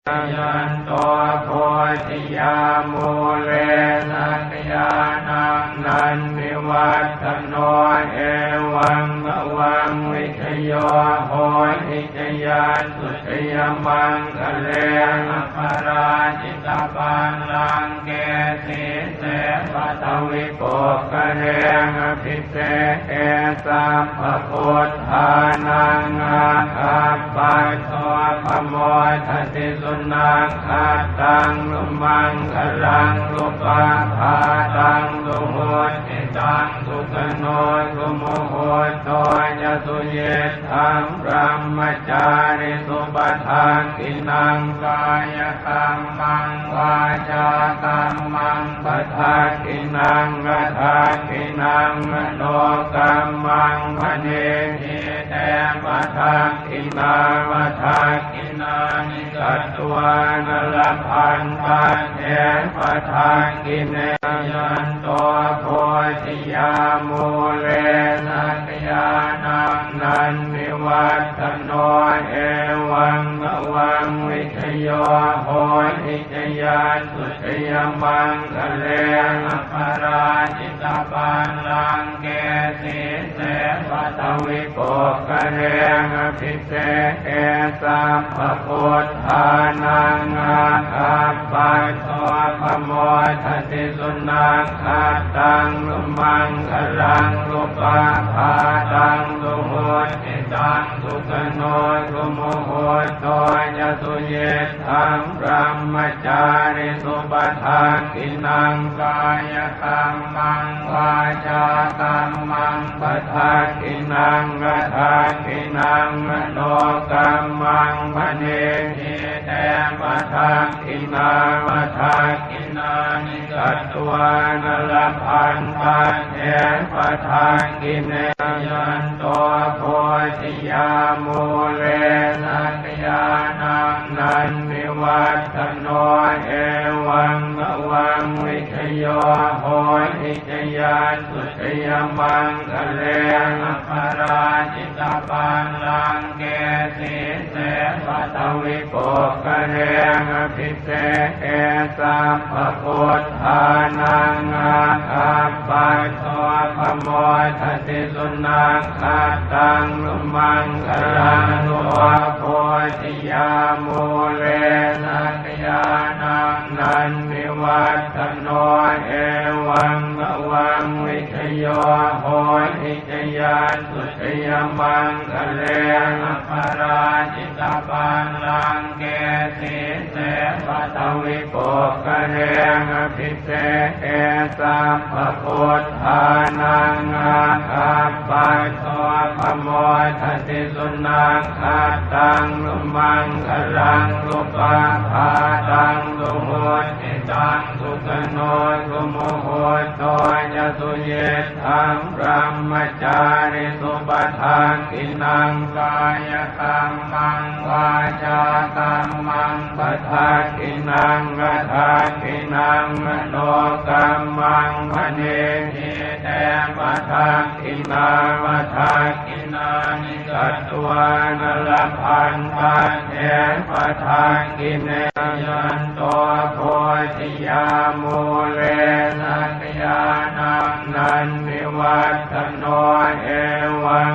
ยันโตโพธิยามูเลนะยานังนันนิวัตโนเอวังภวังวิทโยโหติจยานสุตยมังคะเลนะปราจิตาปันลังเกสีเสปัตวิโกคะเรนะภิเสเอสัมภพุทธานังอาคัปปัสสะขโมยทัติสุนัขขัดตังลุมังคลังลุปะภาตังลุโหติตังสุขโนสุโมโหโตยสุเยธังพรหมจาริสุปทานกินังกายกรรมังวาจากรรมังปทากินังกทากินังมโนกรรมังพเนหิเตปทากินาปทากินานิกัตวานลพันตันเถปทากิเนยันโตโพธิยามูเลนะยานังนันนิวัตโนเอวังภวังวิทโยโหติจยานสุตยมังคะเลนะปราจิตาปันลังเกสีเสปัตวิโกคะเรนะภิเสเอสัมภพุทธานังอาคัปปัสสะขโมยทัติสุนัขขัดตังลุมังคลังลุปะภาตังลุโหติตังสุขโนสุโมโหโตยสุเยธังพรหมจาริสุปทานกินังกายกรรมังวาจากรรมังปทากินังกทากินังมโนกรรมังพเนหิเตปทากินาปทากินานิกัตวานลพันตันเถปทากิเนยันโตโพธิยามูเลนะยานังนันนิวัตโนเอวังภวังวิทโยโหติจยานสุตยมังคะเลนะปราจิตาปันลังเกสีเสปัตวิโกคะเรนะภิเสเอสัมภพุทธานังอาคัปปัสสะขโมยทัติสุนัขขัดตังลุมังคลังลุปะโพธิยามูเลนะยานังนันนิวัตโนเอวังภวังวิทโยโหติจยานสุตยมังคะเลนะปราจิตาปันลังเกสีเสปัตวิโกคะเรนะภิเสเอสัมภพุทธานังอาคัปปัสสะขโมยทัติสุนัขขัดตังลุมังคลังลุปะภาตังลุโหติตังสุขโนสุโมโหโตยสุเยธังพรหมจาริสุปทานกินังกายกรรมังวาจากรรมังปทากินังกทากินังมโนกรรมังพเนหิเตปทากินาปทากินานิกัตวานลพันตันเถปทากิเนยันโตโพธิยามูเลนะยานังนันนิวัตโนเอวัง